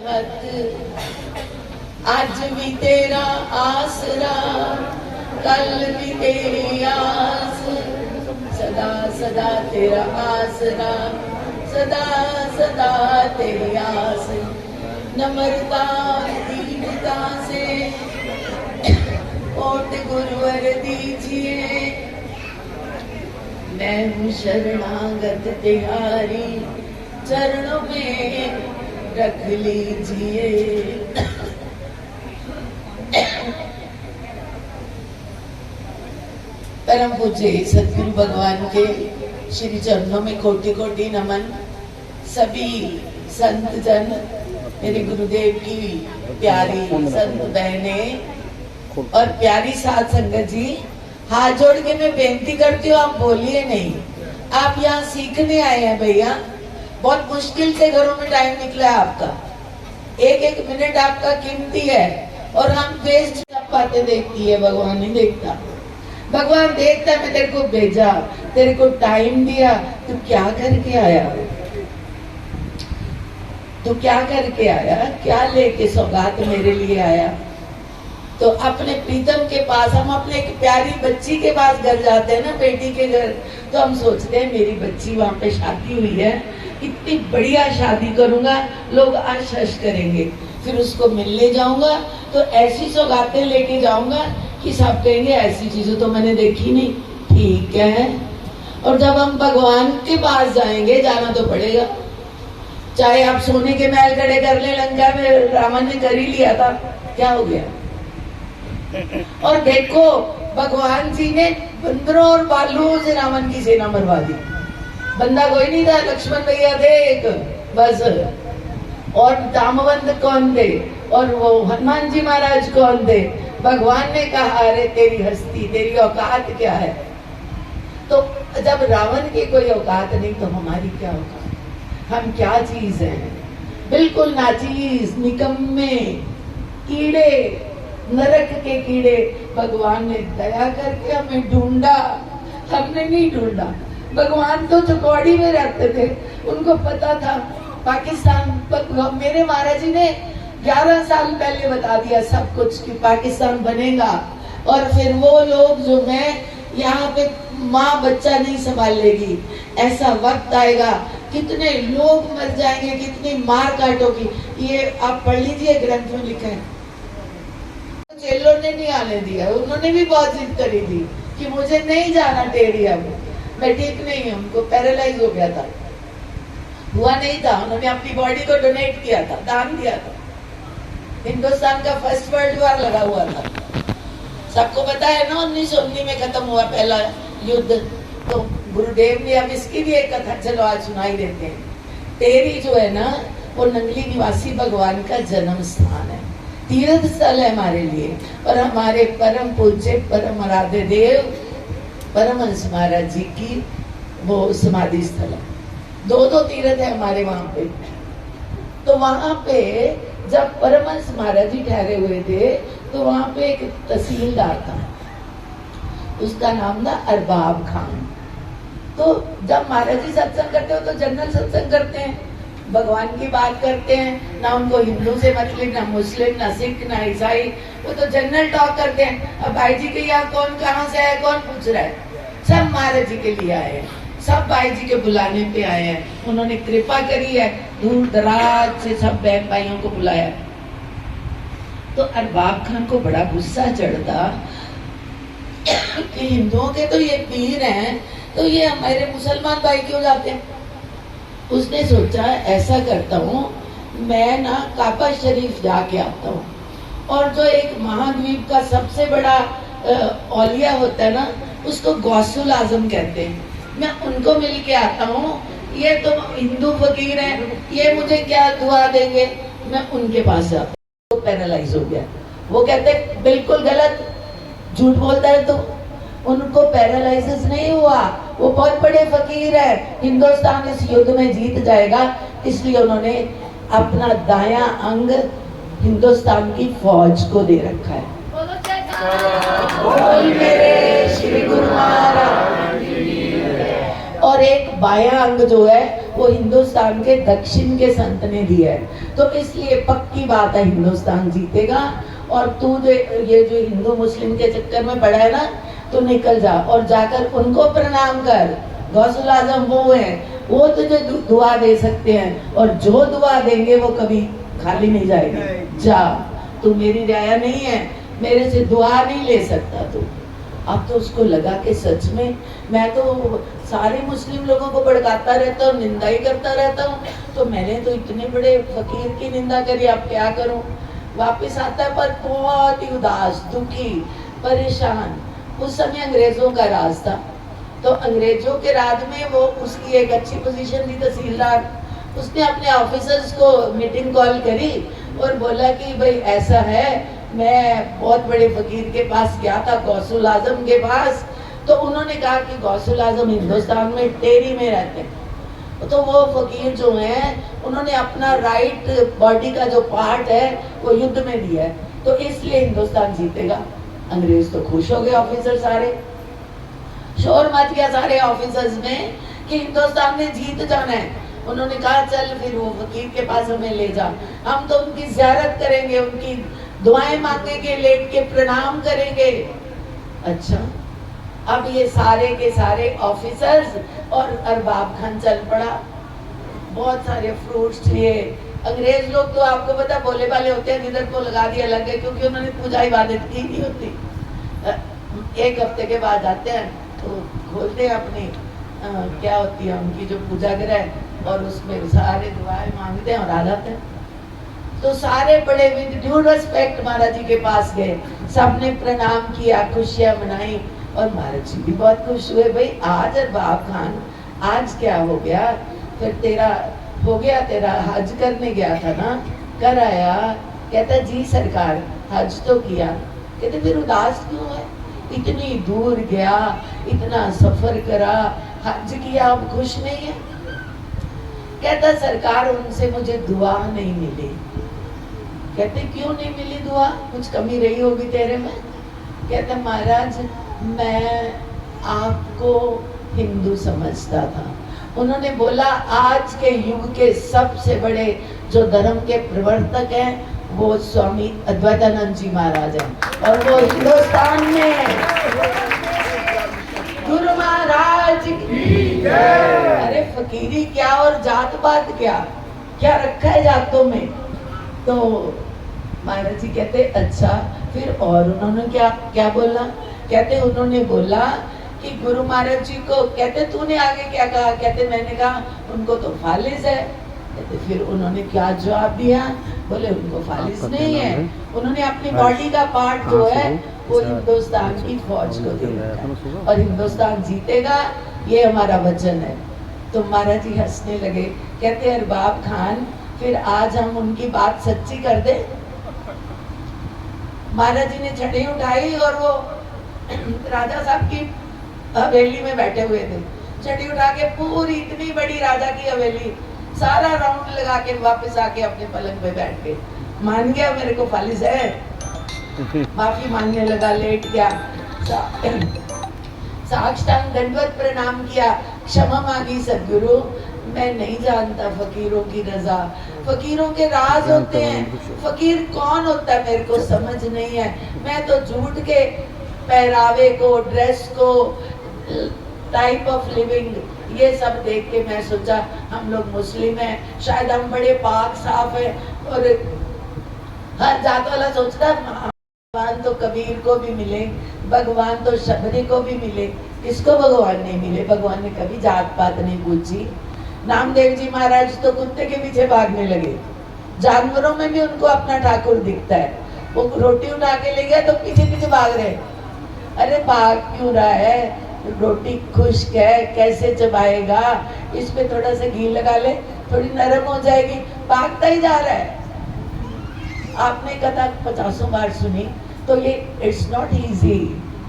मत, आज भी तेरा आसरा, कल भी तेरी आस, सदा सदा तेरा आसरा, सदा सदा तेरी आस। नम्रता दीनता से ओट गुरुवर दीजिए, मैं हूँ शरणागत तिहारी, चरणों में रख लीजिए। परम पूज्य सतगुरु भगवान के श्री चरणों में कोटि कोटि नमन। सभी संत जन, मेरे गुरुदेव की प्यारी संत बहने और प्यारी साध संगत जी, हाथ जोड़ के मैं बेनती करती हूँ, आप बोलिए नहीं। आप यहाँ सीखने आए हैं भैया, बहुत मुश्किल से घरों में टाइम निकला है आपका, एक एक मिनट आपका कीमती है और हम वेस्ट पाते देखती है, भगवान नहीं देखता। भगवान देखता है, मैं तेरे को भेजा, तेरे को टाइम दिया, तू क्या करके आया, तू क्या करके आया, क्या लेके सौगात मेरे लिए आया। तो अपने प्रीतम के पास, हम अपने एक प्यारी बच्ची के पास घर जाते हैं ना, बेटी के घर, तो हम सोचते हैं मेरी बच्ची वहां पे शादी हुई है, इतनी बढ़िया शादी करूंगा, लोग आश्चर्य करेंगे। फिर उसको मिलने जाऊंगा तो ऐसी सौगातें लेके जाऊंगा कि सब कहेंगे ऐसी चीजें तो मैंने देखी नहीं। ठीक है, और जब हम भगवान के पास जाएंगे, जाना तो पड़ेगा, चाहे आप सोने के महल खड़े कर ले, लंका में रावण ने कर ही लिया था, क्या हो गया। और देखो भगवान जी ने बंदरों और बालुओं से रावण की सेना मरवा दी। बंदा कोई नहीं था, लक्ष्मण भैया थे एक बस, और दामवंत कौन थे, और वो हनुमान जी महाराज कौन थे। भगवान ने कहा अरे तेरी हस्ती, तेरी औकात क्या है। तो जब रावण की कोई औकात नहीं तो हमारी क्या औकात, हम क्या चीज है, बिल्कुल नाचीज, निकम्मे, कीड़े, नरक के कीड़े। भगवान ने दया करके हमें ढूंढा, हमने नहीं ढूंढा। भगवान तो चौकौड़ी में रहते थे, उनको पता था पाकिस्तान, मेरे महाराज जी ने 11 साल पहले बता दिया सब कुछ कि पाकिस्तान बनेगा, और फिर वो लोग जो मैं यहाँ पे माँ बच्चा नहीं संभाल लेगी, ऐसा वक्त आएगा, कितने लोग मर जाएंगे, कितनी मार काटोगी। ये आप पढ़ लीजिए, ग्रंथ में लिखा है। जेलों ने नहीं आने दिया, उन्होंने भी बहुत जिद करी थी कि मुझे नहीं जाना टेरिया में, मैं ठीक नहीं हूँ, उनको पैरालाइज हो गया था, हुआ नहीं था, उन्होंने अपनी बॉडी को डोनेट किया था, दान दिया था। हिंदुस्तान का फर्स्ट वर्ल्ड वॉर लगा हुआ था, सबको पता है ना, 1919 में खत्म हुआ पहला युद्ध। तो गुरुदेव ने, अब इसकी भी एक कथा चलो आज सुनाई देते हैं। टेरी जो है ना, वो नंगली निवासी भगवान का जन्म स्थान है, तीर्थ स्थल है हमारे लिए, और हमारे परम पूज्य परम आराध्य देव परमहंस महाराज जी की वो समाधि स्थल है। दो तीर्थ है हमारे वहां पे। तो वहां पे जब परमहंस महाराज जी ठहरे हुए थे, तो वहां पे एक तहसीलदार था, उसका नाम था अरबाब खान। तो जब महाराज जी सत्संग करते हो तो जनरल सत्संग करते हैं, भगवान की बात करते हैं, ना उनको हिंदू से मतलब, ना मुस्लिम, ना सिख, ना ईसाई, वो तो जनरल टॉक करते हैं। अब भाई जी के यहाँ कौन कहाँ से है, कौन पूछ रहा है, सब महाराज जी के लिए आए हैं, सब भाई जी के बुलाने पे आए हैं। उन्होंने कृपा करी है, दूर दराज से सब बहन भाइयों को बुलाया। तो अरबाब खान को बड़ा गुस्सा चढ़ता कि हिंदुओं के तो ये पीर हैं, तो ये हमारे मुसलमान भाई क्यों जाते हैं। उसने सोचा ऐसा करता हूँ, मैं ना काबा शरीफ जाके आता हूँ, और जो एक महाद्वीप का सबसे बड़ा औलिया होता है ना, उसको गौसुल आजम कहते हैं, मैं उनको मिल के आता हूँ। ये तो हिंदू फकीर हैं, ये मुझे क्या दुआ देंगे, मैं उनके पास जाता हूँ। तो पैरालाइज हो गया। वो कहते बिल्कुल गलत, झूठ बोलता है। तो उनको पैरालाइसिस नहीं हुआ, वो बहुत बड़े फकीर है, हिंदुस्तान इस युद्ध में जीत जाएगा, इसलिए उन्होंने अपना दायां अंग हिंदुस्तान की फौज को दे रखा है। बोल मेरे श्री गुरु महाराज। और एक बायां अंग जो है वो हिंदुस्तान के दक्षिण के संत ने दिया है। तो इसलिए पक्की बात है हिंदुस्तान जीतेगा। और तू जो ये जो हिंदू मुस्लिम के चक्कर में पड़ा है ना, तो निकल जा और जाकर उनको प्रणाम कर। गौसुल आजम वो है, वो तुझे दुआ दे सकते हैं, और जो दुआ देंगे वो कभी खाली नहीं जाएगी। जा, तू मेरी राया नहीं है, मेरे से दुआ नहीं ले सकता तू। अब तो उसको लगा कि सच में मैं तो सारे मुस्लिम लोगों को भड़काता रहता हूँ, निंदा ही करता रहता हूँ, तो मैंने तो इतने बड़े फकीर की निंदा करी, अब क्या करूँ। वापिस आता है पर बहुत ही उदास, दुखी, परेशान। उस समय अंग्रेजों का राज था, तो अंग्रेजों के राज में वो उसकी एक अच्छी पोजीशन थी, तहसीलदार। उसने अपने ऑफिसर्स को मीटिंग कॉल करी और बोला कि भाई ऐसा है, मैं बहुत बड़े फकीर के पास गया था, गौसुल आजम के पास। तो उन्होंने कहा कि गौसुल आजम हिंदुस्तान में टेरी में रहते हैं। तो वो फकीर जो हैं उन्होंने अपना राइट बॉडी का जो पार्ट है वो युद्ध में दिया है, तो इसलिए हिंदुस्तान जीतेगा। अंग्रेज तो खुश हो गए, ऑफिसर सारे, शोर मच गया सारे ऑफिसर्स में कि हिंदुस्तान ने जीत जाना है। उन्होंने कहा चल फिर वो फकीर के पास हमें ले जा, हम तो उनकी ज़ियारत करेंगे, उनकी दुआएं मांगेंगे, लेट के प्रणाम करेंगे। अच्छा, अब ये सारे के सारे ऑफिसर्स और अरबाब खान चल पड़ा, बहुत सारे फ्रूट्स लिए। अंग्रेज लोग तो आपको पता भोले भाले होते हैं, जिधर को लगा दिया लग गए, क्योंकि उन्होंने पूजा इबादत की नहीं होती। एक हफ्ते के बाद आते हैं तो खोलते हैं अपनी क्या होती है उनकी जो पूजा गृह, और उसमें सारे दुआएं मांगते हैं और आ जाते हैं। तो सारे बड़े विद ड्यू रिस्पेक्ट महाराज जी के पास गए, सबने प्रणाम किया, खुशियां मनाई, और महाराज जी भी बहुत खुश हुए। भाई आज अरबाब खान, आज क्या हो गया, फिर तेरा हो गया, तेरा हज करने गया था ना, कर आया। कहता जी सरकार हज तो किया। कहते फिर उदास क्यों है, इतनी दूर गया, इतना सफर करा, हज किया, अब खुश नहीं है। कहता सरकार उनसे मुझे दुआ नहीं मिली। कहते क्यों नहीं मिली दुआ, कुछ कमी रही होगी तेरे में। कहते महाराज मैं आपको हिंदू समझता था। उन्होंने बोला आज के युग के सबसे बड़े जो धर्म के प्रवर्तक हैं वो स्वामी अद्वैतानंद जी महाराज हैं, और वो हिंदुस्तान में गुरु महाराज की जय। अरे फकीरी क्या और जात पात क्या, क्या रखा है जातों में। तो महाराज जी कहते अच्छा फिर, और उन्होंने क्या क्या बोला। कहते उन्होंने बोला कि गुरु महाराज जी को, कहते तूने आगे क्या कहा। कहते मैंने कहा उनको तो फालिस है। कहते फिर उन्होंने क्या जवाब दिया, बोले उनको फालिस नहीं है, उन्होंने अपनी बॉडी का पार्ट जो है वो हिंदुस्तान की फौज को दे दिया और हिंदुस्तान जीतेगा, ये हमारा वचन है। तो महाराज जी हंसने लगे। कहते अरबाब खान फिर आज हम उनकी बात सच्ची कर दे। महाराज जी ने छड़ी उठाई और वो राजा साहब की हवेली में बैठे हुए थे, छड़ी उठा के पूरी इतनी बड़ी राजा की हवेली सारा राउंड लगा के वापस आके अपने पलंग पे बैठ गए। मान गया मेरे को फालिस है, माफी मांगने लगा, लेट गया, साष्टांग दंडवत प्रणाम किया, क्षमा मांगी सदगुरु मैं नहीं जानता फकीरों की रजा, फकीरों के राज होते हैं, फकीर कौन होता है मेरे को समझ नहीं है। मैं तो झूठ के पहरावे को, ड्रेस को, टाइप ऑफ लिविंग, ये सब देख के मैं सोचा हम लोग मुस्लिम हैं, शायद हम बड़े पाक साफ है। और हर जात वाला सोचता भगवान तो कबीर को भी मिले, भगवान तो शबरी को भी मिले, किसको भगवान नहीं मिले। भगवान ने कभी जात पात नहीं पूछी। नामदेव जी महाराज तो कुत्ते के पीछे भागने लगे, जानवरों में भी उनको अपना ठाकुर दिखता है। वो रोटी उठा के ले गया तो पीछे पीछे भाग रहे। अरे भाग क्यों रहा है, रोटी खुश्क है कैसे चबाएगा, इस पे थोड़ा सा घी लगा ले थोड़ी नरम हो जाएगी, भागता ही जा रहा है। आपने कथा 50 बार सुनी, तो ये इट्स नॉट इजी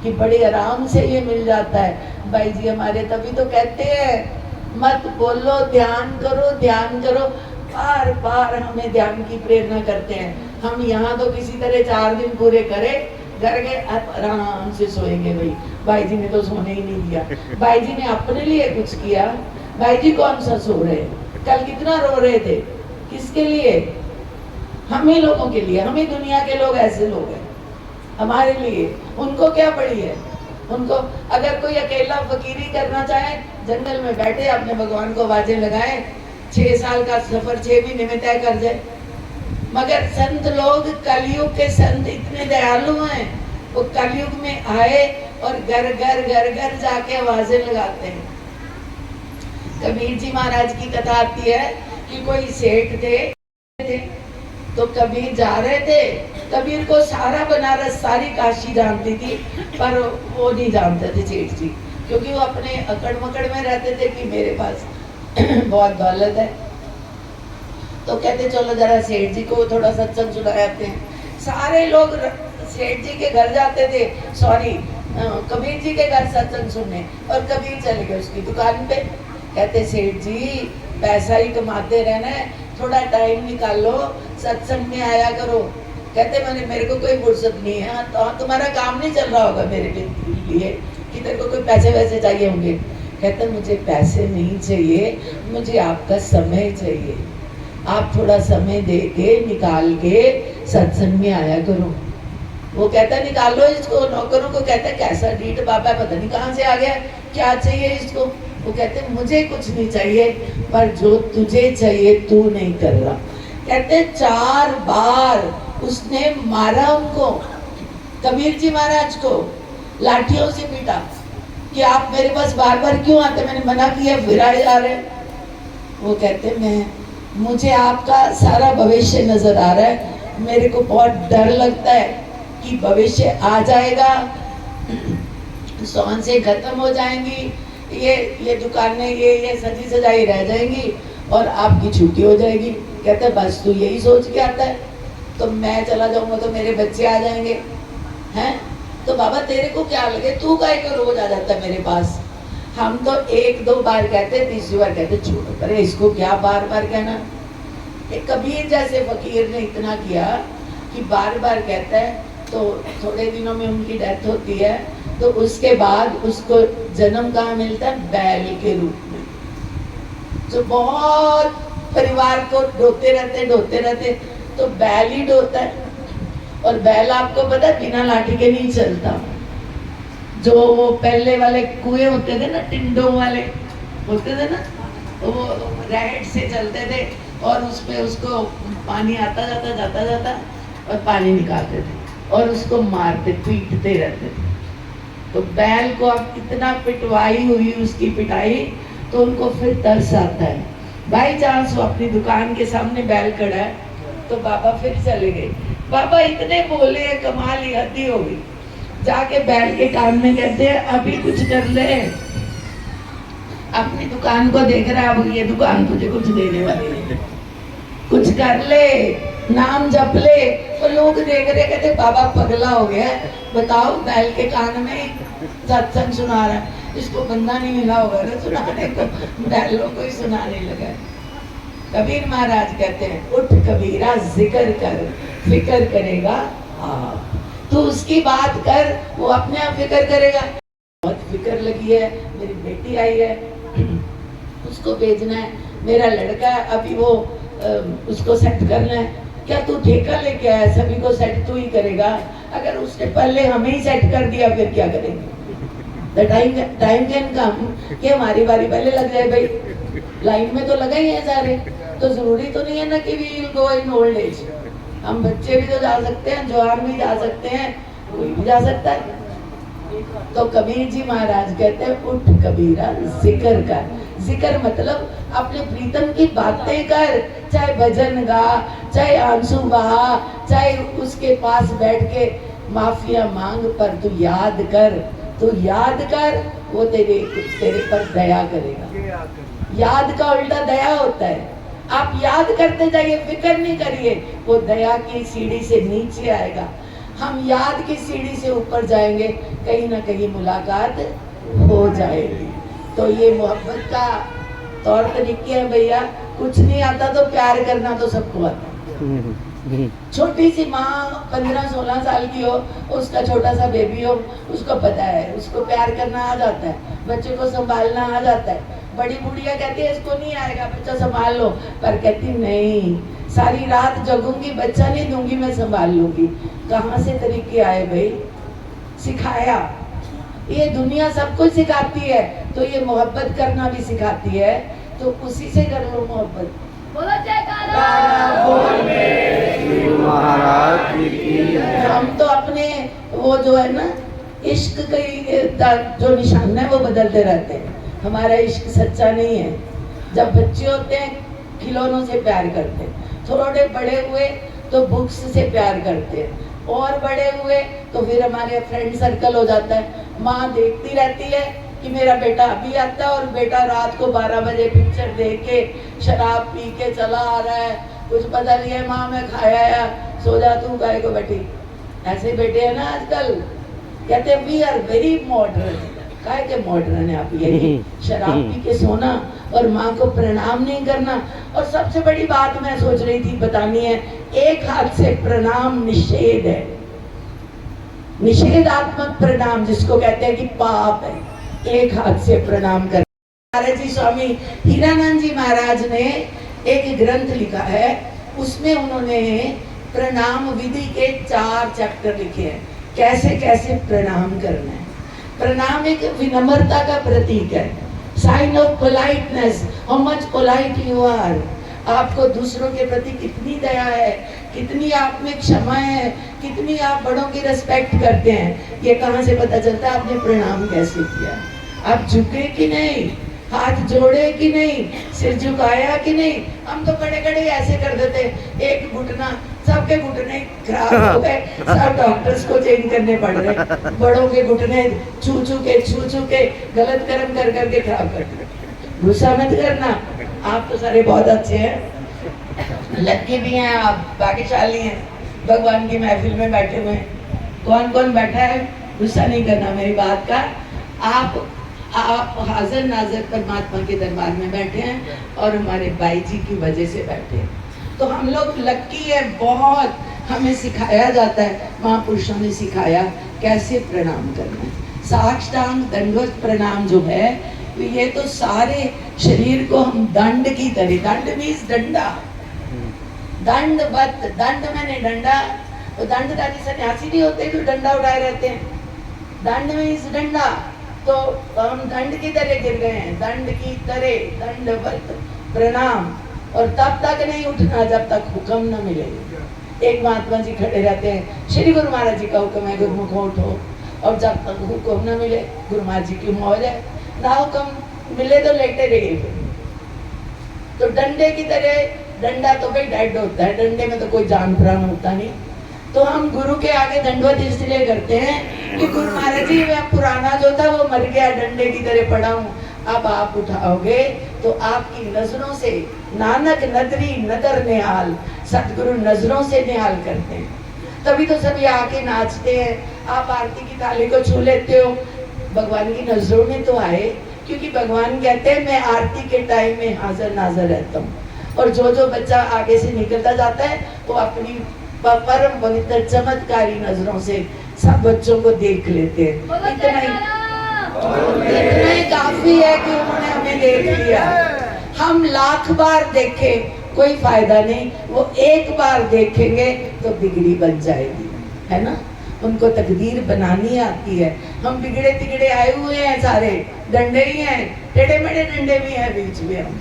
कि बड़े आराम से ये मिल जाता है। भाई जी हमारे तभी तो कहते हैं मत बोलो ध्यान करो, ध्यान करो, बार बार हमें ध्यान की प्रेरणा करते हैं। हम यहाँ तो किसी तरह 4 दिन पूरे करें, घर गए आराम से सोएंगे। भाई जी ने तो सोने ही नहीं दिया, भाई जी ने अपने लिए कुछ किया, भाई जी कौन सा सो रहे हैं। कल कितना रो रहे थे, किसके लिए? हम ही लोगों के लिए। हम ही दुनिया के लोग ऐसे लोग हैं हमारे लिए। उनको क्या पड़ी है? उनको अगर कोई अकेला फकीरी करना चाहे, जंगल में बैठे अपने भगवान को आवाजें लगाए, 6 साल का सफर 6 महीने में तय कर जाए। मगर संत लोग, कलयुग के संत इतने दयालु हैं, वो कलयुग में आए और घर घर जाके आवाजें लगाते हैं। कबीर जी महाराज की कथा आती है कि कोई सेठ थे तो कबीर जा रहे थे। कबीर को सारा बनारस, सारी काशी जानती थी, पर वो नहीं जानते थे सेठ जी, क्योंकि वो अपने अकड़ मकड़ में रहते थे कि मेरे पास बहुत दौलत है। तो कहते चलो जरा सेठ जी को थोड़ा सत्संग सुनाते हैं। सारे लोग सेठ जी के घर जाते थे, कबीर जी के घर सत्संग सुनने, और कबीर चले गए उसकी दुकान पे। कहते सेठ जी पैसा ही कमाते रहना है, थोड़ा टाइम निकालो, सत्संग में आया करो। कहते मेरे को कोई फुर्सत नहीं है। तो तुम्हारा काम नहीं चल रहा होगा मेरे लिए कि तेरे को कोई पैसे वैसे चाहिए होंगे। कहते मुझे पैसे नहीं चाहिए, मुझे आपका समय चाहिए। आप थोड़ा समय दे के निकाल के सत्संग में आया करो। वो कहता निकालो इसको। नौकरों को कहता कैसा डीठ बाबा, पता नहीं कहाँ से आ गया, क्या चाहिए इसको? वो कहते मुझे कुछ नहीं चाहिए, पर जो तुझे चाहिए तू नहीं कर रहा। कहते 4 बार उसने मारा उनको, कबीर जी महाराज को लाठियों से पीटा कि आप मेरे पास बार बार क्यों आते, मैंने मना किया फिर आए जा रहे। वो कहते मुझे आपका सारा भविष्य नजर आ रहा है, मेरे को बहुत डर लगता है कि भविष्य आ जाएगा, सौंसे खत्म हो जाएंगी, ये दुकानें ये सजी सजाई रह जाएंगी और आपकी छुट्टी हो जाएगी। कहते बस तू यही सोच के आता है, तो मैं चला जाऊंगा तो मेरे बच्चे आ जाएंगे हैं। तो बाबा तेरे को क्या लगे, तू काहे को रोज आ जाता है मेरे पास? हम तो 1-2 बार कहते, 3री बार कहते छोड़ो, अरे इसको क्या बार बार कहना। एक कबीर जैसे फकीर ने इतना किया कि बार बार कहता है। तो थोड़े दिनों में उनकी डेथ होती है, तो उसके बाद उसको जन्म कहाँ मिलता है? बैल के रूप में, जो बहुत परिवार को ढोते रहते, तो बैल ही ढोता है। और बैल आपको पता है बिना लाठी के नहीं चलता। जो वो पहले वाले कुएं होते थे ना, टिंडों वाले होते थे ना, वो रैट से चलते थे और उसपे उसको पानी आता जाता और पानी निकालते थे और उसको मारते पीटते रहते थे। तो बैल को अब इतना पिटवाई हुई उसकी पिटाई, तो उनको फिर तरस आता है। बाई चांस वो अपनी दुकान के सामने बैल खड़ा है, तो बाबा फिर चले गए। बाबा इतने बोले, कमाल ही हद ही हो गई। जाके बैल के कान में कहते हैं अभी कुछ कर ले, अपनी दुकान को देख रहा है, अब ये दुकान तुझे कुछ देने वाली नहीं, कुछ कर ले, नाम जप ले। तो लोग देख रहे, कहते बाबा पगला हो गया, बताओ बैल के कान में सत्संग सुना रहा है, इसको बंदा नहीं मिला होगा ना सुनाने को, बैलों को ही सुनाने लगा। कबीर महाराज कहते हैं उठ कबीरा जिक्र कर, फिक्र करेगा आप, तू उसकी बात कर, वो अपने आप फिक्र करेगा। बहुत फिक्र लगी है, मेरी बेटी आई है, उसको भेजना है, मेरा लड़का है अभी वो उसको सेट करना है। क्या तू ठेका लेके आया, सभी को सेट तू ही करेगा? अगर उसने पहले हमें ही सेट कर दिया फिर क्या करेंगे? टाइम कैन कम कि हमारी बारी पहले लग जाए। भाई लाइन में तो लगा ही है सारे, तो जरूरी तो नहीं है ना कि we will go in old age. हम बच्चे भी तो जा सकते हैं, जवान भी जा सकते हैं, कोई भी जा सकता है। तो कबीर जी महाराज कहते हैं उठ कबीरा जिक्र कर। जिक्र मतलब अपने प्रीतम की बातें कर, चाहे भजन गा, चाहे आंसू बहा, चाहे उसके पास बैठ के माफिया मांग, पर तू याद कर, तू याद कर, वो तेरे पर दया करेगा। याद का उल्टा दया होता है। आप याद करते जाइए, फिक्र नहीं करिए, वो दया की सीढ़ी से नीचे आएगा। हम याद की सीढ़ी से ऊपर जाएंगे, कहीं ना कहीं मुलाकात हो जाएगी। तो ये मोहब्बत का तौर तरीके है भैया। कुछ नहीं आता तो प्यार करना तो सबको आता है। छोटी सी माँ 15-16 साल की हो, उसका छोटा सा बेबी हो, उसको पता है, उसको प्यार करना आ जाता है, बच्चे को संभालना आ जाता है। बड़ी बुढ़िया कहती है इसको नहीं आएगा, बच्चा संभाल लो, पर कहती नहीं, सारी रात जगूंगी, बच्चा नहीं दूंगी, मैं संभाल लूंगी। कहाँ से तरीके आए भाई? सिखाया। ये दुनिया सब कुछ सिखाती है, तो ये मोहब्बत करना भी सिखाती है, तो उसी से कर लो मोहब्बत। बोलो जयकारा। हम तो अपने वो जो है ना इश्क का जो निशान है वो बदलते रहते हैं। हमारा इश्क सच्चा नहीं है। जब बच्चे होते हैं खिलौनों से प्यार करते हैं, थोड़े बड़े हुए तो बुक्स से प्यार करते हैं, और बड़े हुए तो फिर हमारे फ्रेंड सर्कल हो जाता है। माँ देखती रहती है कि मेरा बेटा अभी आता है और बेटा रात को 12 बजे पिक्चर देख के शराब पी के चला आ रहा है, कुछ पता नहीं है, माँ मैं खाया या सो जा तू गाय को बैठी। ऐसे बेटे हैं ना आजकल, कहते हैं वी आर वेरी मॉडर्न। काय के मॉडर्न है आप? यही शराब पी के सोना और माँ को प्रणाम नहीं करना। और सबसे बड़ी बात मैं सोच रही थी बतानी है, एक हाथ से प्रणाम निषेध है, निषेधात्मक प्रणाम जिसको कहते हैं कि पाप है, एक हाथ से प्रणाम कर। महाराज जी स्वामी हीरानंद जी महाराज ने एक ग्रंथ लिखा है, उसमें उन्होंने प्रणाम विधि के 4 चैप्टर लिखे हैं, कैसे कैसे प्रणाम करना है। प्रणाम एक विनम्रता का प्रतीक है, sign of politeness, how much polite you are. आपको दूसरों के प्रति कितनी दया है, कितनी आप में क्षमा है, कितनी आप बड़ों की रिस्पेक्ट करते हैं, ये कहाँ से पता चलता है? आपने प्रणाम कैसे किया, आप झुके कि नहीं, हाथ जोड़े कि नहीं, सिर झुकाया कि नहीं। हम तो खड़े खड़े ऐसे कर देते, एक घुटना, सबके घुटने खराब हो गए, सब डॉक्टर्स को चेंज करने पड़ रहे, बड़ों के घुटने छू छू के गलत कर्म कर करके खराब कर रहे। गुस्सा मत करना, आप तो सारे बहुत अच्छे हैं, लक्की भी हैं आप, भाग्यशाली हैं, भगवान की महफिल में बैठे हुए हैं। कौन कौन बैठा है? गुस्सा नहीं करना मेरी बात का। आप हाजिर नाजिर परमात्मा के दरबार में बैठे हैं और हमारे भाई जी की वजह से बैठे हैं, तो हम लोग लक्की है बहुत। हमें सिखाया जाता है, महापुरुषों ने सिखाया कैसे प्रणाम करना है। साष्टांग दंडवत प्रणाम जो है, ये तो सारे शरीर को हम दंड की तरह, दंड मीन्स डंडा, दंडवत, दंड मैंने डंडा, तो दंडधारी सन्यासी नहीं होते जो डंडा उठाए रहते हैं, दंड मीन्स डंडा, तो हम दंड की तरह गिर गए हैं, दंड की तरह, दंडवत प्रणाम। और तब तक नहीं उठना जब तक हुक्म न मिले। एक महात्मा जी खड़े रहते हैं, श्री गुरु महाराज जी का हुक्म है गुरुमुख उठो, और जब तक हुक्म न मिले, गुरु महाराज जी की मौज है, ना हुक्म मिले तो लेटे रहिए। तो डंडे की तरह, डंडा तो भाई डेड होता है, डंडे में तो कोई जान प्राण होता नहीं। तो हम गुरु के आगे दंडवत इसलिए करते हैं कि गुरु महाराज जी मैं पुराना जो था वो मर गया, डंडे की तरह पड़ा हूँ, अब आप उठाओगे तो आपकी नजरों से, नानक नदरी नदर निहाल, सतगुरु नजरों से निहाल करते हैं। तभी तो सभी आके नाचते हैं, आप आरती की थाली को छू लेते हो, भगवान की नजरों में तो आए, क्योंकि भगवान कहते हैं मैं आरती के टाइम में हाजिर नाजिर रहता हूँ। और जो बच्चा आगे से निकलता जाता है वो अपनी परम पवित्र चमत्कारी नजरों से सब बच्चों को देख लेते हैं। इतना ही काफी है कि उन्होंने हमें देख लिया। हम लाख बार देखें कोई फायदा नहीं, वो एक बार देखेंगे तो बिगड़ी बन जाएगी, है ना। उनको तकदीर बनानी आती है। हम बिगड़े तिगड़े आए हुए हैं, सारे डंडे ही हैं, टेढ़े मेढ़े डंडे भी हैं बीच में। हम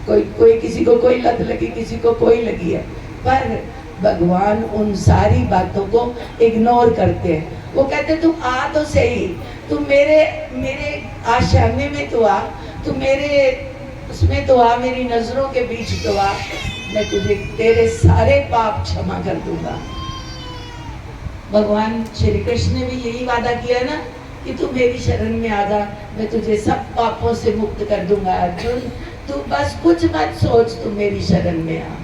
कोई किसी को कोई लत लगी, किसी को कोई लगी है, पर भगवान उन सारी बातों को इग्नोर करते हैं। वो कहते तू आ तो सही, तू मेरे आशाने में तो आ, तू मेरे उसमें तो आ, मेरी नजरों के बीच तो आ, मैं तुझे तेरे सारे पाप क्षमा कर दूंगा। भगवान श्री कृष्ण ने भी यही वादा किया ना कि तू मेरी शरण में आ जा, मैं तुझे सब पापों से मुक्त कर दूंगा। अर्जुन तू बस कुछ मत सोच, तू मेरी शरण में आ।